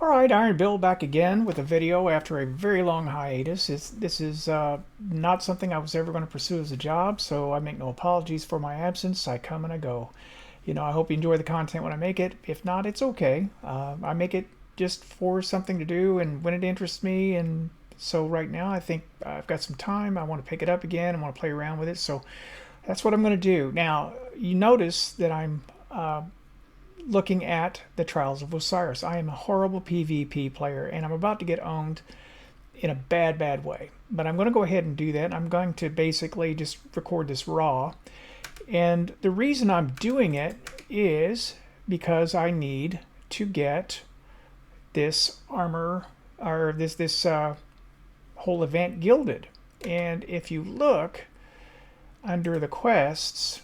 Alright, Iron Bill back again with a video after a very long hiatus. This is not something I was ever going to pursue as a job, so I make no apologies for my absence. I come and I go. I hope you enjoy the content when I make it. If not, it's okay. I make it just for something to do and when it interests me, and so right now I think I've got some time. I want to pick it up again. I want to play around with it, so that's what I'm going to do. Now, you notice that I'm looking at the Trials of Osiris. I am a horrible PvP player, and I'm about to get owned in a bad way. But I'm going to go ahead and do that. I'm going to basically just record this raw. And the reason I'm doing it is because I need to get this armor, or this whole event gilded. And if you look under the quests,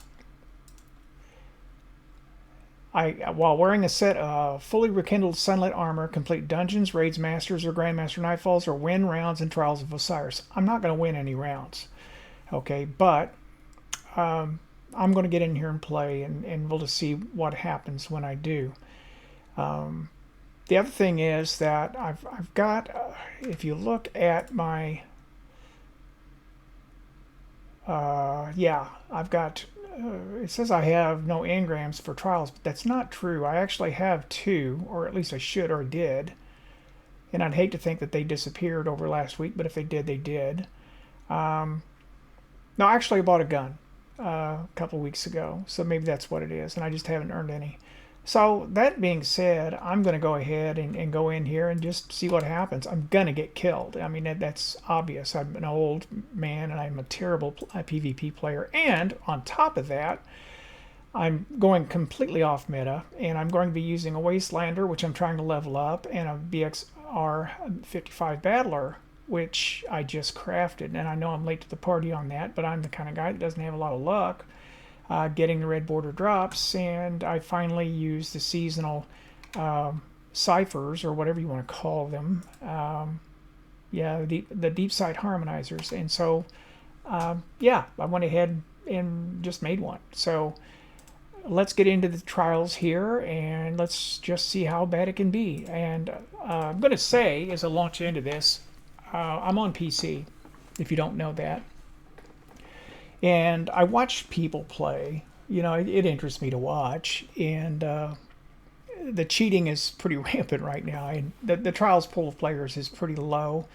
while wearing a set of fully rekindled sunlit armor, complete dungeons, raids, masters, or grandmaster nightfalls, or win rounds in Trials of Osiris. I'm not going to win any rounds, okay? But I'm going to get in here and play, and we'll just see what happens when I do. The other thing is that I've got, if you look at my, I've got. It says I have no engrams for trials, but that's not true. I actually have two, or at least I should, or did. And I'd hate to think that they disappeared over last week, but if they did, they did. No, actually I bought a gun a couple weeks ago, so maybe that's what it is, and I just haven't earned any. So that being said, I'm going to go ahead and go in here and just see what happens. I'm going to get killed. I mean, that's obvious. I'm an old man and I'm a terrible PvP player. And on top of that, I'm going completely off meta, and I'm going to be using a Wastelander, which I'm trying to level up, and a BXR 55 Battler, which I just crafted. And I know I'm late to the party on that, but I'm the kind of guy that doesn't have a lot of luck getting the red border drops, and I finally used the seasonal ciphers, or whatever you want to call them. The deep sight harmonizers, and so I went ahead and just made one. So let's get into the trials here, and let's just see how bad it can be. And I'm going to say, as I launch into this, I'm on PC, if you don't know that. And I watch people play. It interests me to watch. And the cheating is pretty rampant right now. And the trials pool of players is pretty low.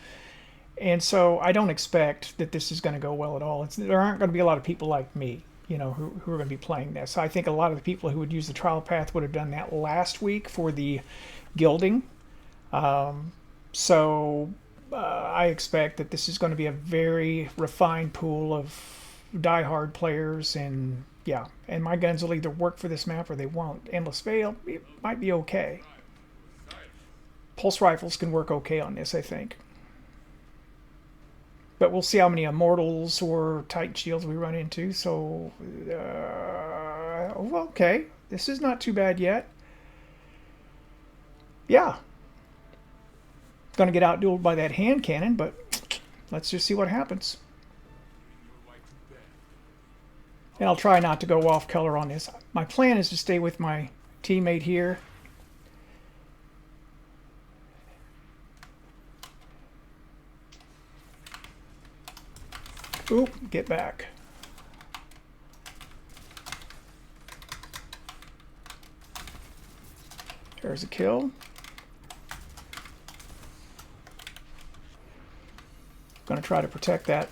And so I don't expect that this is going to go well at all. There aren't going to be a lot of people like me, who are going to be playing this. I think a lot of the people who would use the trial path would have done that last week for the gilding. I expect that this is going to be a very refined pool of die-hard players, and my guns will either work for this map or they won't. Endless Veil, it might be okay. Pulse rifles can work okay on this, I think. But we'll see how many immortals or titan shields we run into. So, okay, this is not too bad yet. Yeah. Gonna get outdueled by that hand cannon, but let's just see what happens. And I'll try not to go off color on this. My plan is to stay with my teammate here. Oop, get back. There's a kill. Gonna try to protect that.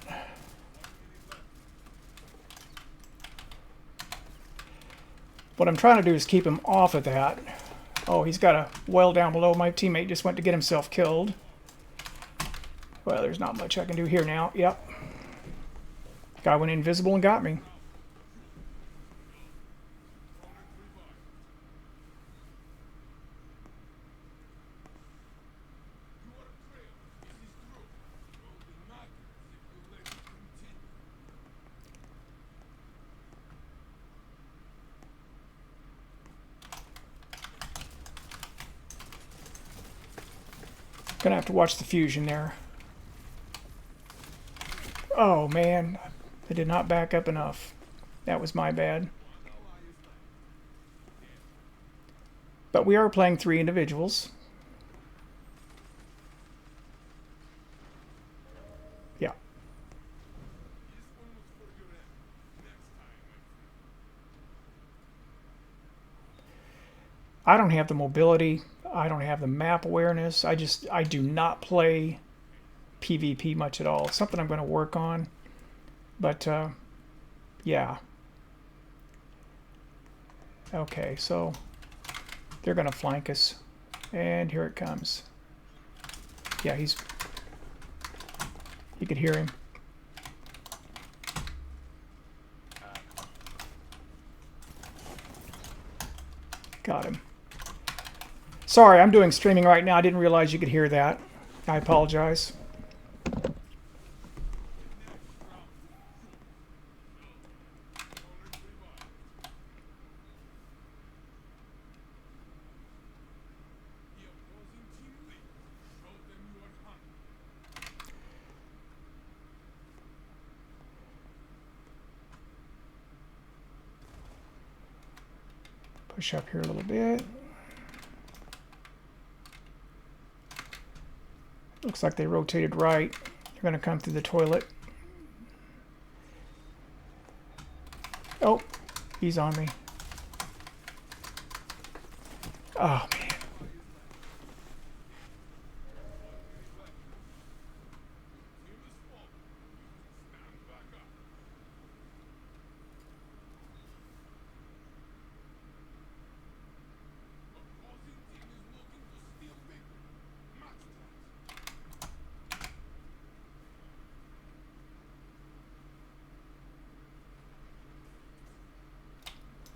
What I'm trying to do is keep him off of that. Oh, he's got a well down below. My teammate just went to get himself killed. Well, there's not much I can do here now. Yep. Guy went invisible and got me. Gonna have to watch the fusion there. Oh man, I did not back up enough. That was my bad. But we are playing 3 individuals. I don't have the mobility. I don't have the map awareness. I do not play PvP much at all. It's something I'm going to work on. But, yeah. Okay, so they're going to flank us. And here it comes. Yeah, you could hear him. Got him. Sorry, I'm doing streaming right now. I didn't realize you could hear that. I apologize. Push up here a little bit. Looks like they rotated right. They're going to come through the toilet. Oh, he's on me. Oh, man.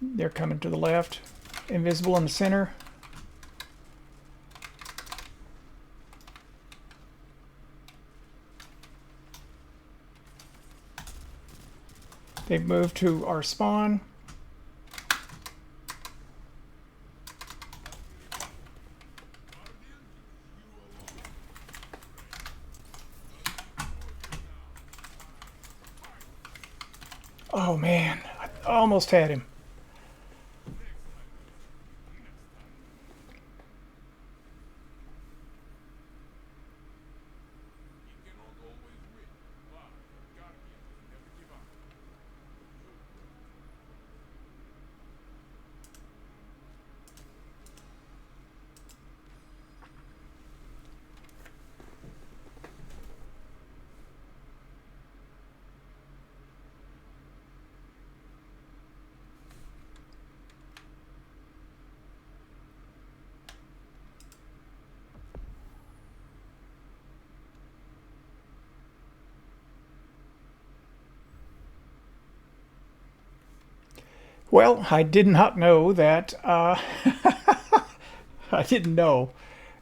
They're coming to the left. Invisible in the center. They've moved to our spawn. Oh man, I almost had him. Well, I did not know that. I didn't know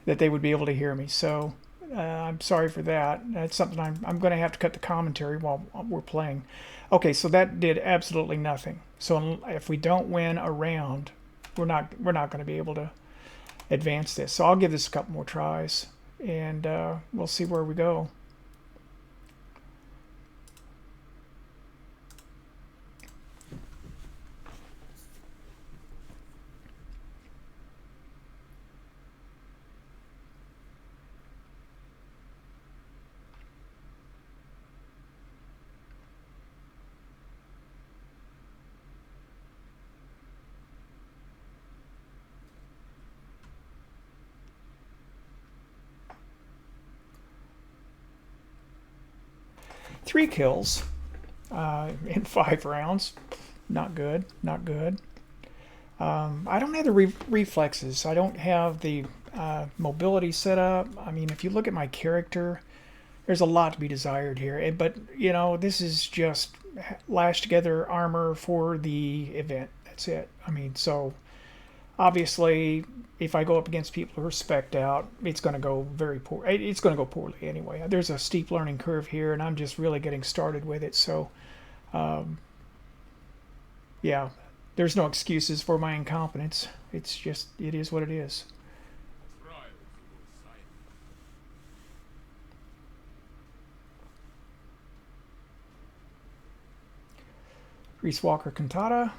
that they would be able to hear me. So I'm sorry for that. That's something I'm going to have to cut the commentary while we're playing. Okay, so that did absolutely nothing. So if we don't win a round, we're not going to be able to advance this. So I'll give this a couple more tries, and we'll see where we go. Three kills in 5 rounds. Not good. Not good. I don't have the reflexes. I don't have the mobility set up. I mean, if you look at my character, there's a lot to be desired here. But, you know, this is just lashed together armor for the event. That's it. I mean, so obviously, if I go up against people who are spec'd out, it's going to go very poor. It's going to go poorly anyway. There's a steep learning curve here, and I'm just really getting started with it. So, yeah, there's no excuses for my incompetence. It's just, it is what it is. Reese Walker Cantata.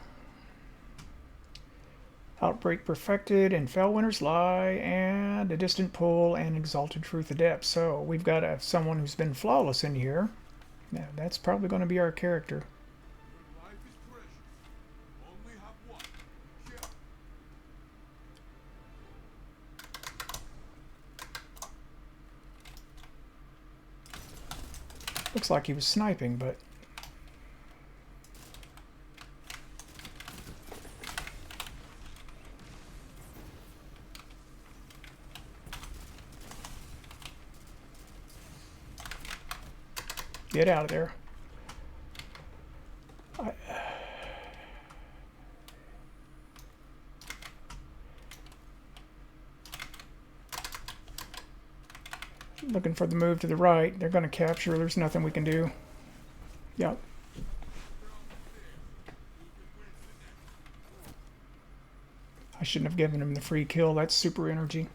Outbreak Perfected and Fellwinter's Lie and A Distant Pull and Exalted Truth Adept. So we've got someone who's been flawless in here. Yeah, that's probably going to be our character. Looks like he was sniping, but get out of there. Looking for the move to the right. They're going to capture. There's nothing we can do. Yep. I shouldn't have given him the free kill. That's super energy.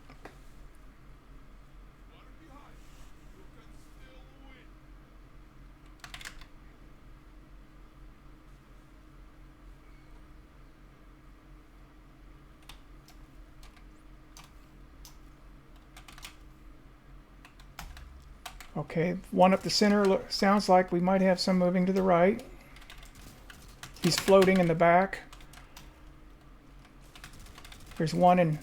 Okay, one up the center. Look, sounds like we might have some moving to the right. He's floating in the back. There's one in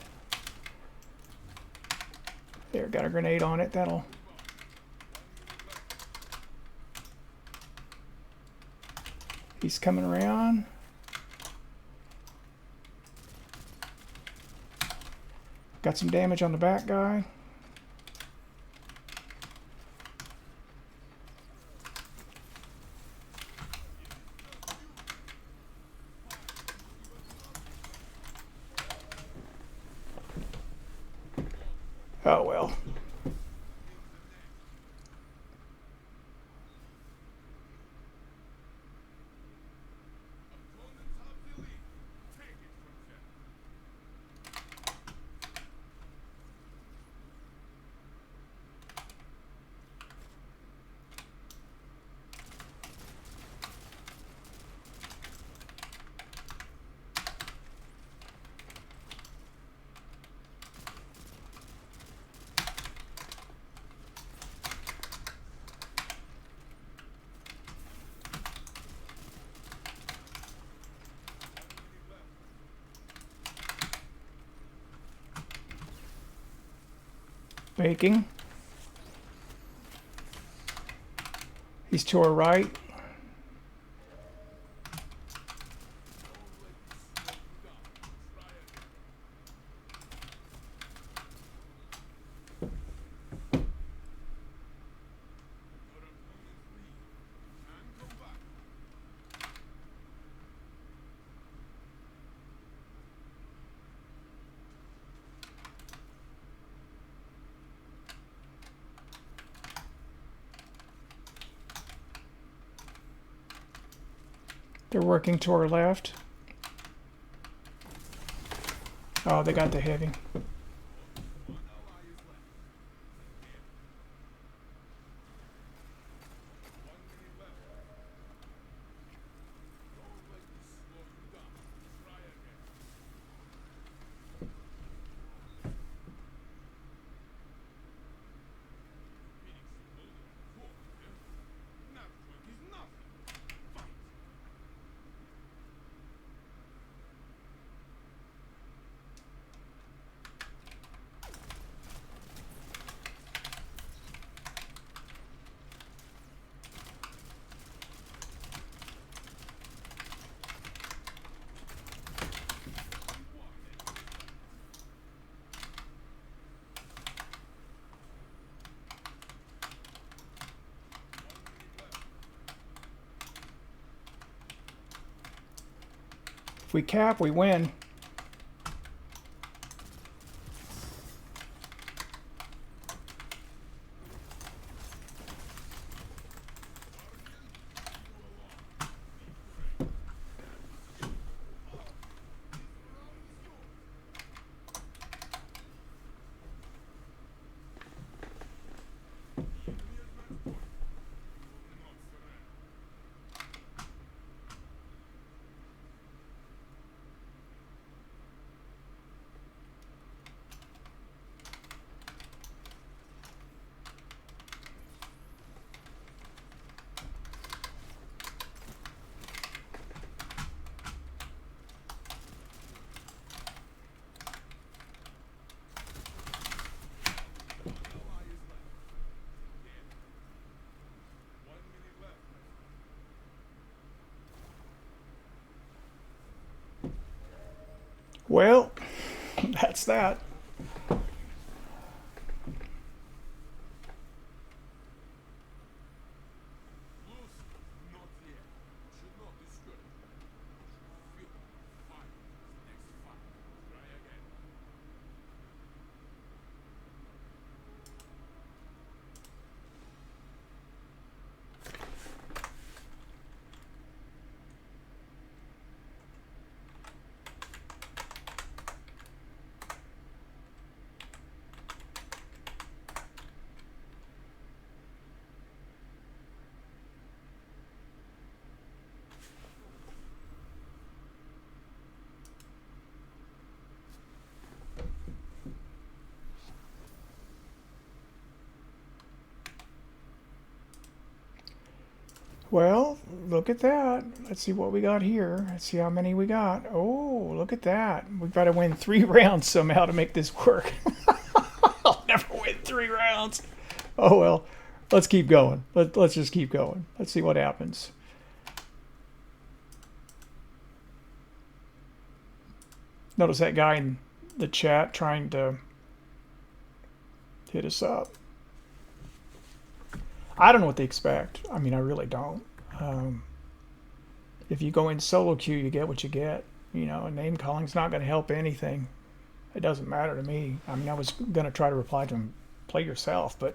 there. Got a grenade on it. That'll. He's coming around. Got some damage on the back guy. Oh well. Baking. He's to our right. They're working to our left. Oh, they got the heavy. If we cap, we win. Well, that's that. Well, look at that. Let's see what we got here. Let's see how many we got. Oh, look at that. We've got to win 3 rounds somehow to make this work. I'll never win 3 rounds. Oh, well. Let's keep going. Let's just keep going. Let's see what happens. Notice that guy in the chat trying to hit us up. I don't know what they expect. I mean, I really don't. If you go in solo queue, you get what you get. You know, and name calling's not going to help anything. It doesn't matter to me. I mean, I was going to try to reply to him, play yourself, but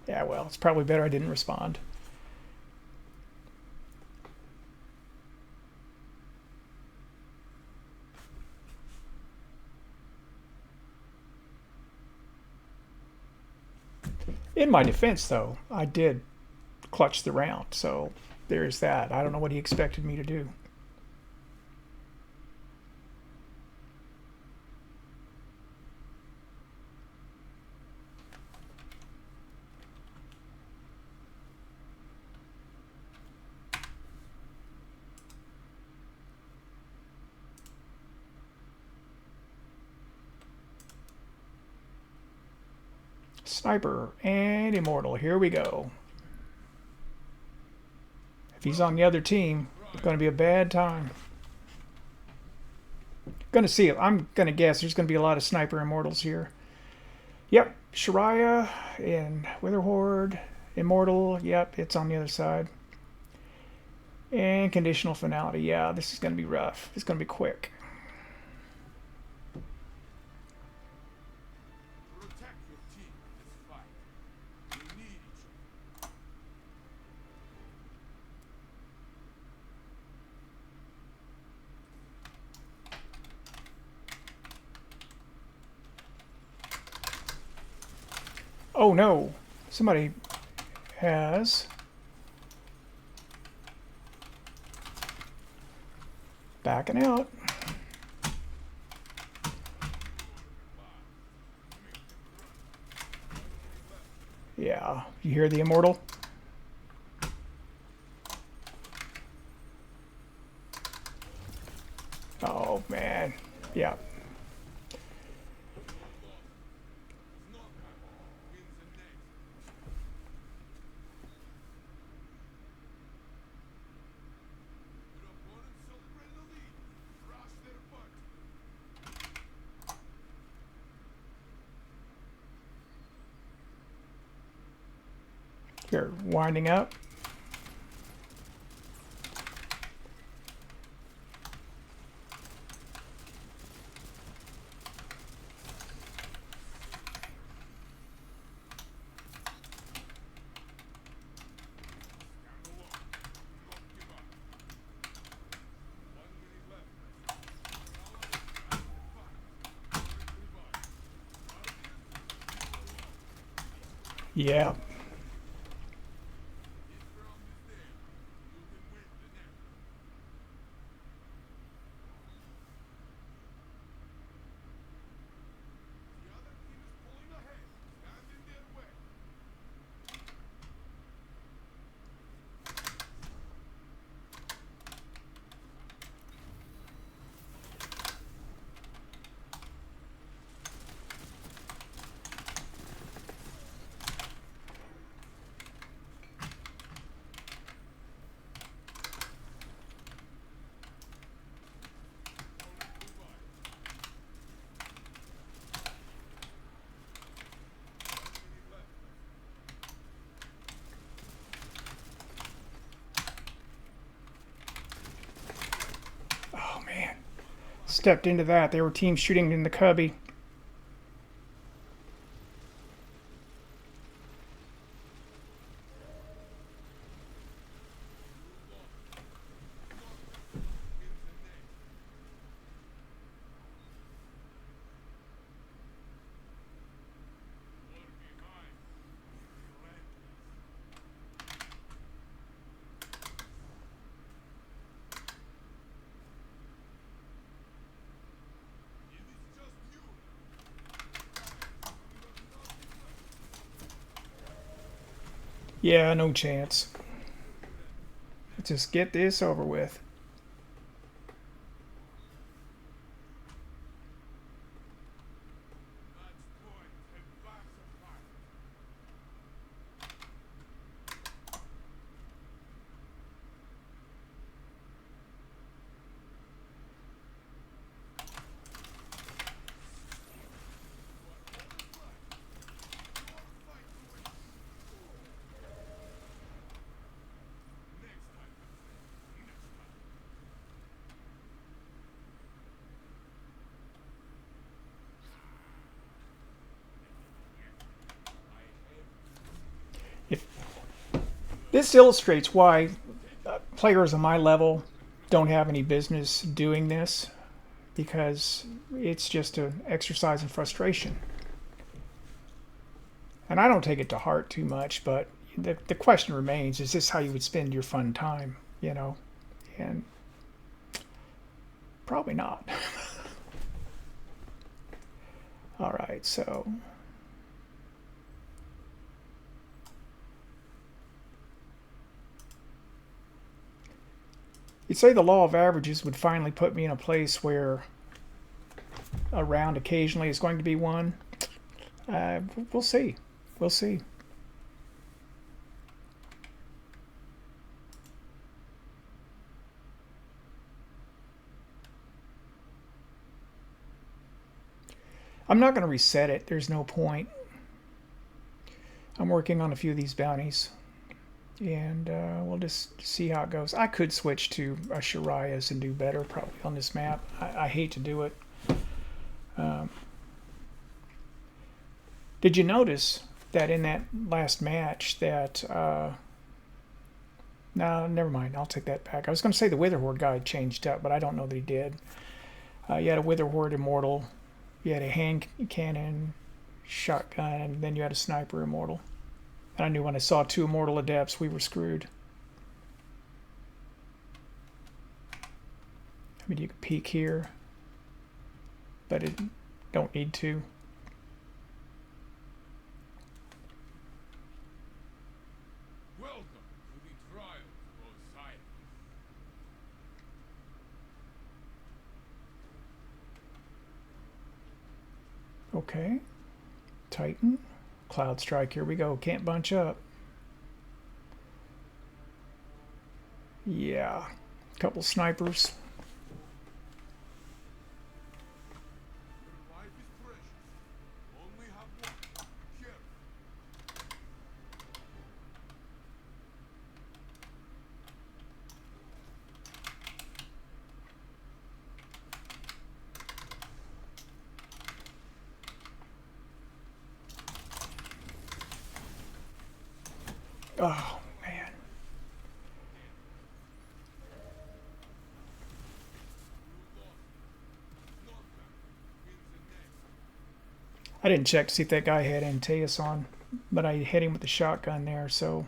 yeah, well, it's probably better I didn't respond. In my defense, though, I did clutch the round, so there's that. I don't know what he expected me to do. Sniper and Immortal. Here we go. If he's on the other team, it's going to be a bad time. Going to see it. I'm going to guess there's going to be a lot of Sniper Immortals here. Yep, Shariah and Witherhoard. Immortal, yep, it's on the other side. And Conditional Finality. Yeah, this is going to be rough. It's going to be quick. Oh no, somebody has backing out. Yeah, you hear the Immortal? Oh man, yeah. You're winding up. Yeah. stepped into that. There were teams shooting in the cubby. Yeah, no chance. Let's just get this over with. If this illustrates why players on my level don't have any business doing this, because it's just an exercise in frustration. And I don't take it to heart too much, but the question remains, is this how you would spend your fun time, you know? And probably not. All right, so you'd say the law of averages would finally put me in a place where a round occasionally is going to be won. We'll see. We'll see. I'm not going to reset it. There's no point. I'm working on a few of these bounties, and we'll just see how it goes. I could switch to a Shariah's and do better probably on this map. I hate to do it. Did you notice that in that last match that... no, never mind. I'll take that back. I was going to say the Witherhoard guy changed up, but I don't know that he did. You had a Witherhoard Immortal. You had a hand cannon, shotgun, and then you had a sniper Immortal. And I knew when I saw two Immortal Adepts, we were screwed. I mean, you could peek here, but it don't need to. Welcome to the trial, Osiris. Okay. Titan. Cloud Strike, here we go. Can't bunch up. Yeah. Couple snipers. Your life is precious. Only have one. Here. Oh, man. I didn't check to see if that guy had Antaeus on, but I hit him with the shotgun there, so...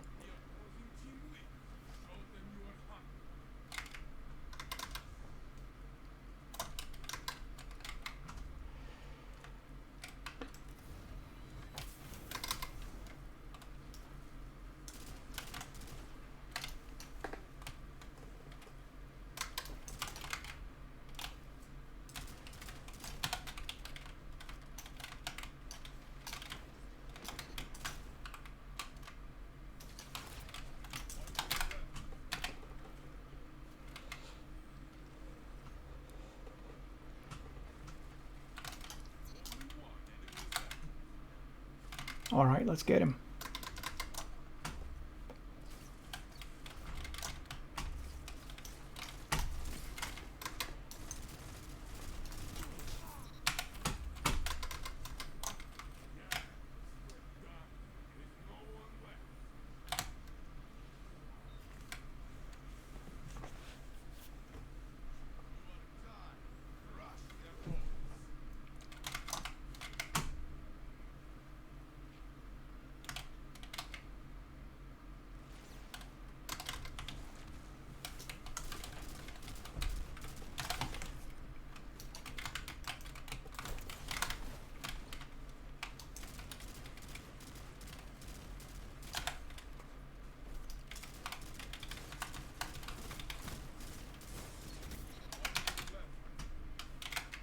All right, let's get him.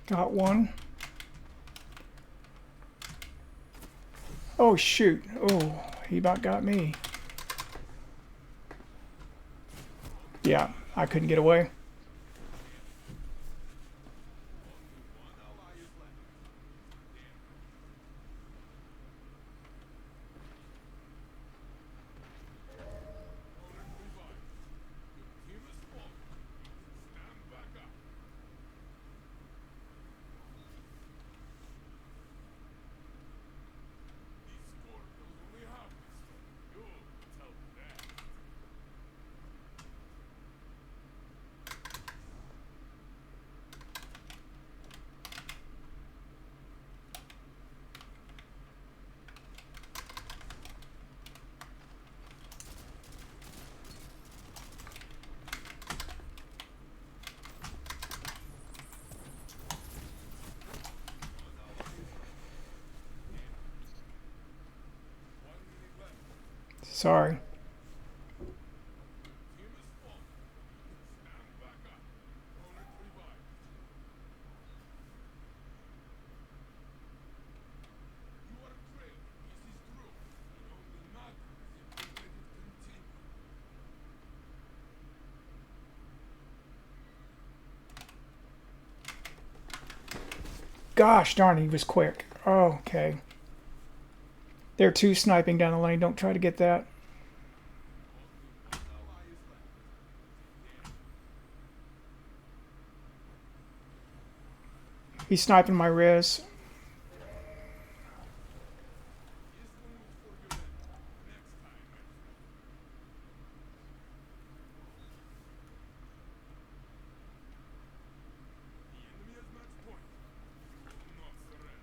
Got one. Oh, shoot. Oh, he about got me. Yeah, I couldn't get away. One ally is left. Damn. Opponent revived. Your team is fallen. Stand back up. These scorpions only half the story. You'll tell them that. One ally is left. Damn. 1 minute left. Sorry. Team is fallen. Stand back up. Opponent revived. You are brave. This is true. It only matters if you let it continue. Gosh darn, he was quick. Oh, okay. There are two sniping down the lane. Don't try to get that. Only one ally is left. Damn. He's sniping my res. This one was for your enemy. Next time, my friend. The enemy has match point. You will not surrender.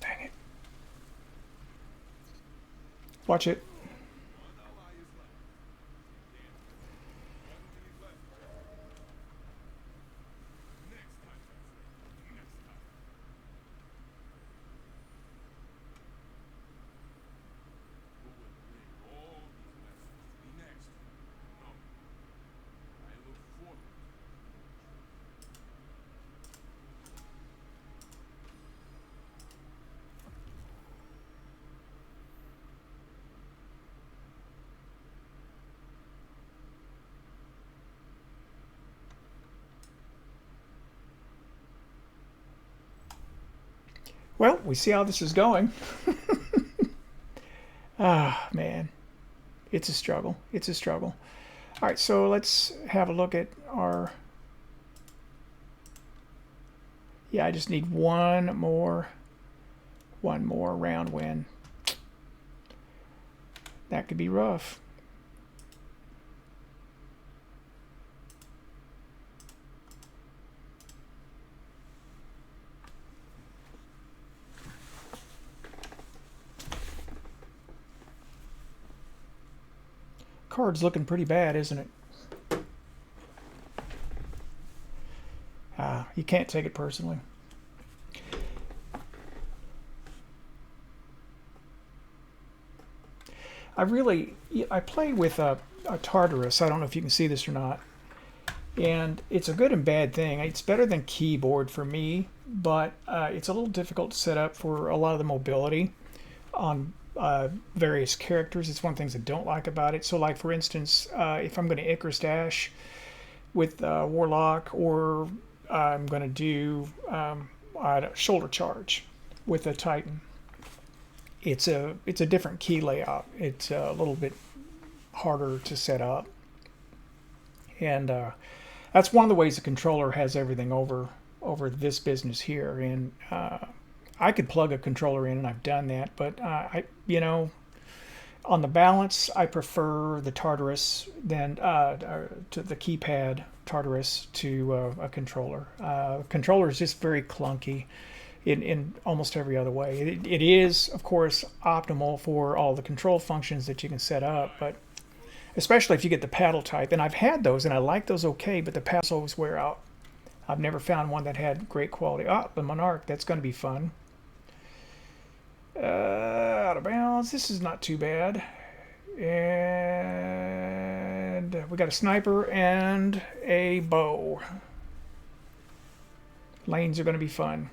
Dang it. Watch it. One ally is left. Damn. 1 minute left. Next time, my friend. Next time. Who will bring all these lessons to the next one? No. I look forward to it. Well, we see how this is going. Ah, man. It's a struggle. It's a struggle. All right, so let's have a look at our... Yeah, I just need one more round win. That could be rough. Card's looking pretty bad, isn't it? You can't take it personally. I played with a Tartarus. I don't know if you can see this or not. And it's a good and bad thing. It's better than keyboard for me, but it's a little difficult to set up for a lot of the mobility on various characters. It's one of the things I don't like about it. So, like for instance, if I'm going to Icarus Dash with Warlock, or I'm going to do Shoulder Charge with a Titan, it's a different key layout. It's a little bit harder to set up, and that's one of the ways the controller has everything over this business here. And I could plug a controller in, and I've done that, but on the balance, I prefer the Tartarus than to the keypad Tartarus to a controller. Controller is just very clunky in almost every other way. It is, of course, optimal for all the control functions that you can set up, but especially if you get the paddle type. And I've had those, and I like those okay, but the paddles always wear out. I've never found one that had great quality. Ah, the Monarch, that's going to be fun. Out of bounds. This is not too bad. And we got a sniper and a bow. Lanes are going to be fun.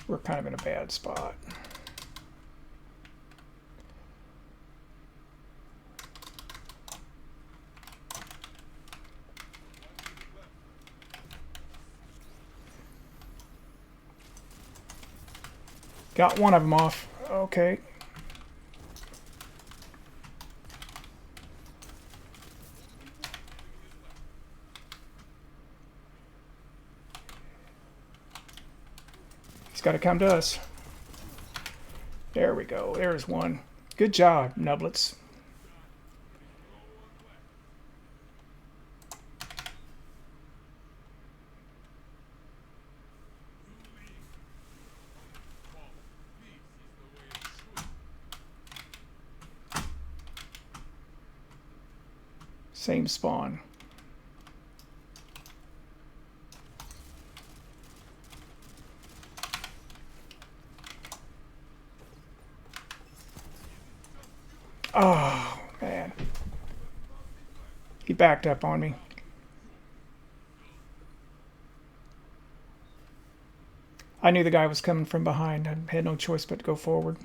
We're kind of in a bad spot. Got one of them off. Okay. He's got to come to us. There we go. There's one. Good job, Nublets. Same spawn. Oh, man. He backed up on me. I knew the guy was coming from behind. I had no choice but to go forward.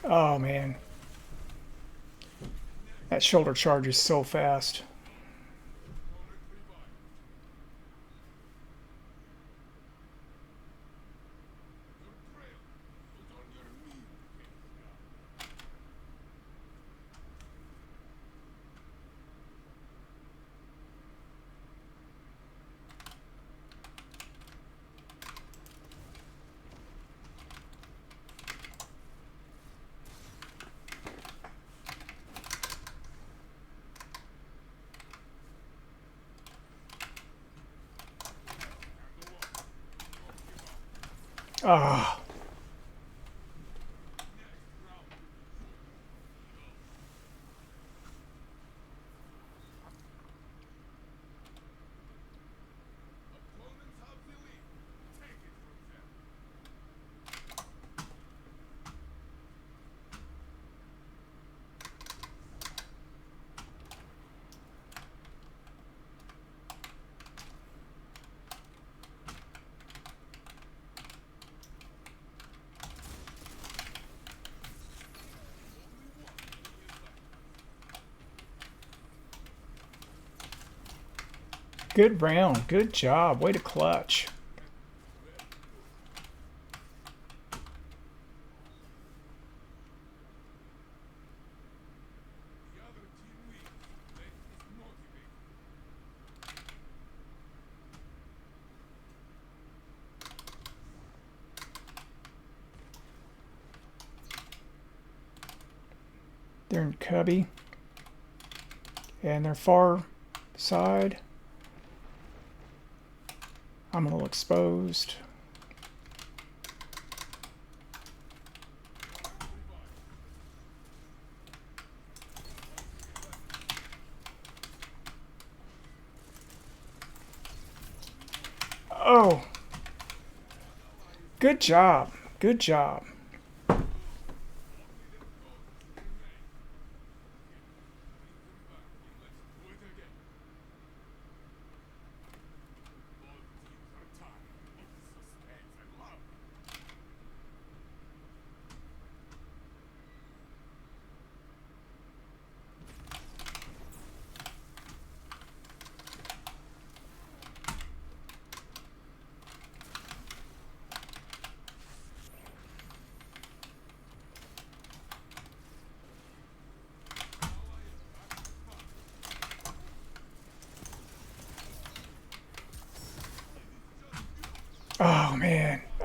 Oh, man. That shoulder charge is so fast. Ah. Good round. Good job. Way to clutch. They're in cubby. And their far side. I'm a little exposed. Oh. Good job. Good job.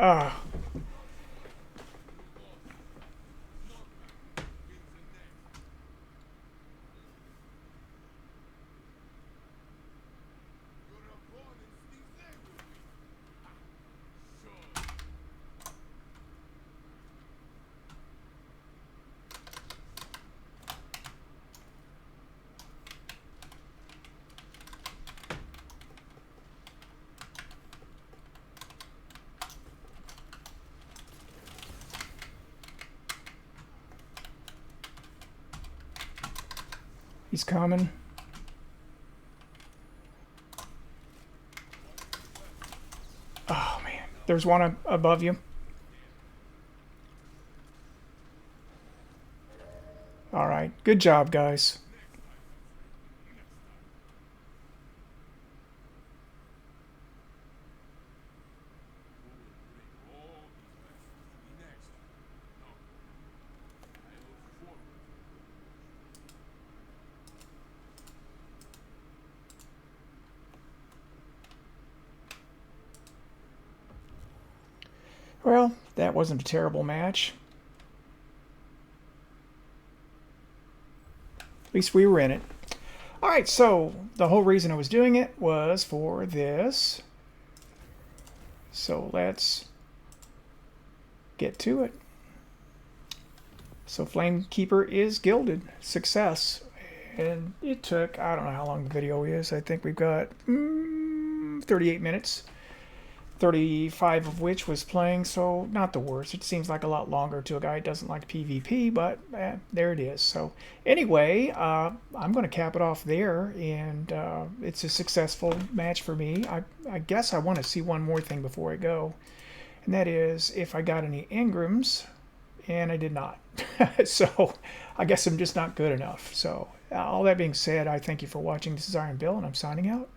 Ah, You lost. Knockback wins the next. Your opponent thinks they will win. Ha! Sure. he's coming. Oh man, there's one above you. All right, good job, guys. Next time, my friend. Next time. Who will bring all these lessons to me next? No. I look forward to it. Well, that wasn't a terrible match. At least we were in it. All right, so the whole reason I was doing it was for this. So let's get to it. So Flamekeeper is gilded. Success. And it took, I don't know how long the video is. I think we've got 38 minutes. 35 of which was playing, so not the worst. It seems like a lot longer to a guy who doesn't like PvP, but there it is. So anyway, I'm going to cap it off there, and it's a successful match for me. I guess I want to see one more thing before I go, and that is if I got any engrams, and I did not. So I guess I'm just not good enough. So all that being said, I thank you for watching. This is Iron Bill, and I'm signing out.